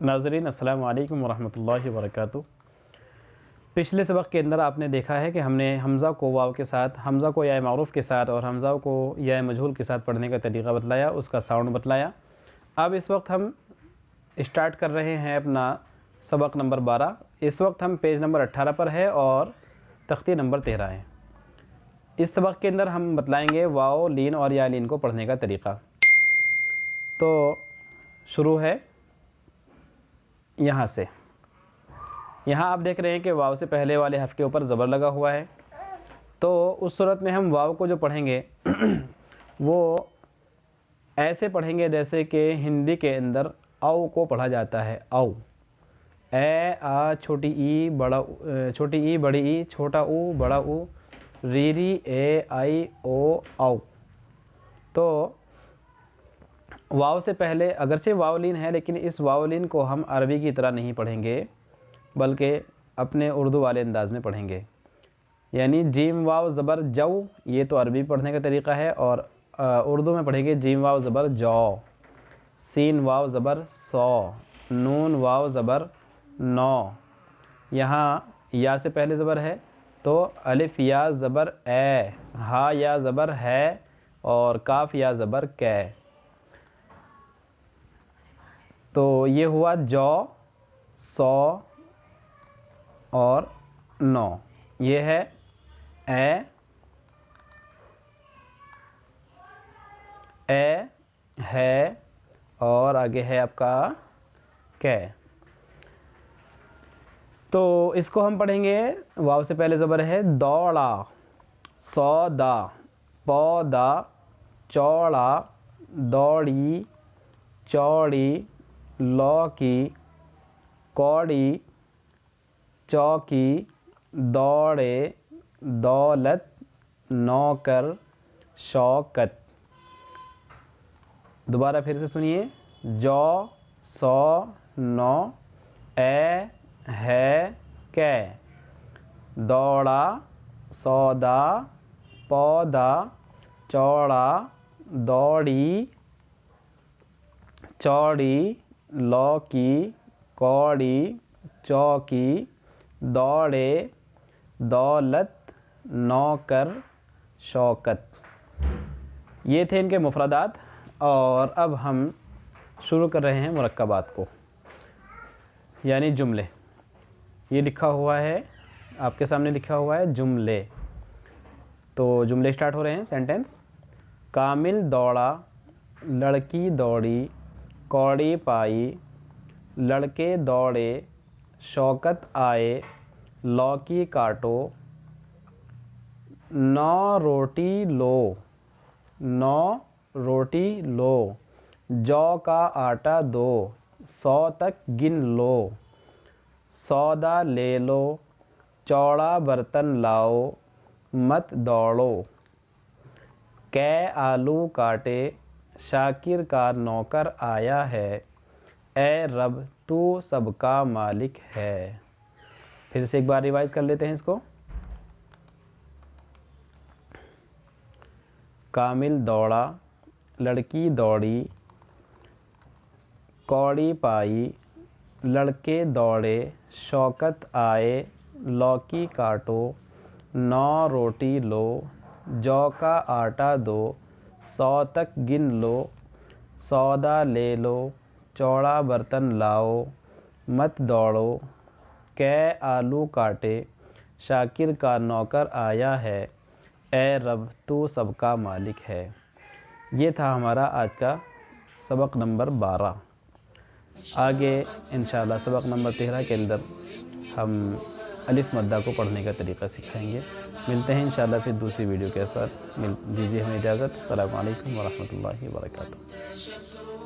ناظرین السلام علیکم ورحمۃ اللہ وبرکاتہ۔ پچھلے سبق کے اندر آپ نے دیکھا ہے کہ ہم نے حمزہ کو واو کے ساتھ، حمزہ کو یا معروف کے ساتھ اور حمزہ کو یا مجہول کے ساتھ پڑھنے کا طریقہ بتلایا، اس کا ساؤنڈ بتلایا۔ اب اس وقت ہم اسٹارٹ کر رہے ہیں اپنا سبق نمبر 12۔ اس وقت ہم پیج نمبر 18 پر ہے اور تختی نمبر 13 ہے۔ اس سبق کے اندر ہم بتلائیں گے واو، لین اور یا لین کو پڑھنے کا طریقہ۔ تو شروع ہے یہاں سے۔ یہاں آپ دیکھ رہے ہیں کہ واو سے پہلے والے حرف کے اوپر زبر لگا ہوا ہے، تو اس صورت میں ہم واو کو جو پڑھیں گے وہ ایسے پڑھیں گے جیسے کہ ہندی کے اندر او کو پڑھا جاتا ہے۔ او، اے آ چھوٹی ای بڑا چھوٹی ای بڑی ای چھوٹا او بڑا او ری ری اے آئی او او۔ تو واو سے پہلے اگرچہ واو لین ہے، لیکن اس واو لین کو ہم عربی کی طرح نہیں پڑھیں گے بلکہ اپنے اردو والے انداز میں پڑھیں گے۔ یعنی جیم واو زبر جو، یہ تو عربی پڑھنے کا طریقہ ہے، اور اردو میں پڑھیں گے جیم واو زبر جو، سین واو زبر سو، نون واو زبر نو۔ یہاں یا سے پہلے زبر ہے تو الف یا زبر اے، ہا یا زبر ہے اور کاف یا زبر کے۔ تو یہ ہوا جو، سو اور نو۔ یہ ہے اے ہے اور آگے ہے آپ کا کے۔ تو اس کو ہم پڑھیں گے، واو سے پہلے زبر ہے دوڑا، سودا، پودا، چوڑا، دوڑی، چوڑی، لوکی، کوڑی، چوکی، دوڑے، دولت، نوکر، شوکت۔ دوبارہ پھر سے سنیے، جو، سو، نو، اے، ہے، کے، دوڑا، سودا، پودا، چوڑا، دوڑی، چوڑی، لوکی، کوڑی، چوکی، دوڑے، دولت، نوکر، شوکت۔ یہ تھے ان کے مفردات، اور اب ہم شروع کر رہے ہیں مرکبات کو، یعنی جملے۔ یہ لکھا ہوا ہے، آپ کے سامنے لکھا ہوا ہے جملے۔ تو جملے سٹارٹ ہو رہے ہیں۔ سینٹنس: کامل دوڑا، لڑکی دوڑی، کوڑی پائی، لڑکے دوڑے، شوکت آئے، لوکی کاٹو، 9 روٹی لو، 9 روٹی لو، جو کا آٹا دو، 100 تک گن لو، سودا لے لو، چوڑا برتن لاؤ، مت دوڑو، کے آلو کاٹے، شاکر کا نوکر آیا ہے، اے رب تو سب کا مالک ہے۔ پھر سے ایک بار ریوائز کر لیتے ہیں اس کو۔ کامل دوڑا، لڑکی دوڑی، کوڑی پائی، لڑکے دوڑے، شوکت آئے، لوکی کاٹو، 9 روٹی لو، جو کا آٹا دو، 100 تک گن لو، سودا لے لو، چوڑا برتن لاؤ، مت دوڑو، کے آلو کاٹے، شاکر کا نوکر آیا ہے، اے رب تو سب کا مالک ہے۔ یہ تھا ہمارا آج کا سبق نمبر 12۔ آگے انشاءاللہ سبق نمبر 13 کے اندر ہم الف مدہ کو پڑھنے کا طریقہ سکھائیں گے۔ ملتے ہیں انشاءاللہ پھر دوسری ویڈیو کے ساتھ۔ دیجیے ہمیں اجازت۔ السلام علیکم ورحمۃ اللہ وبرکاتہ۔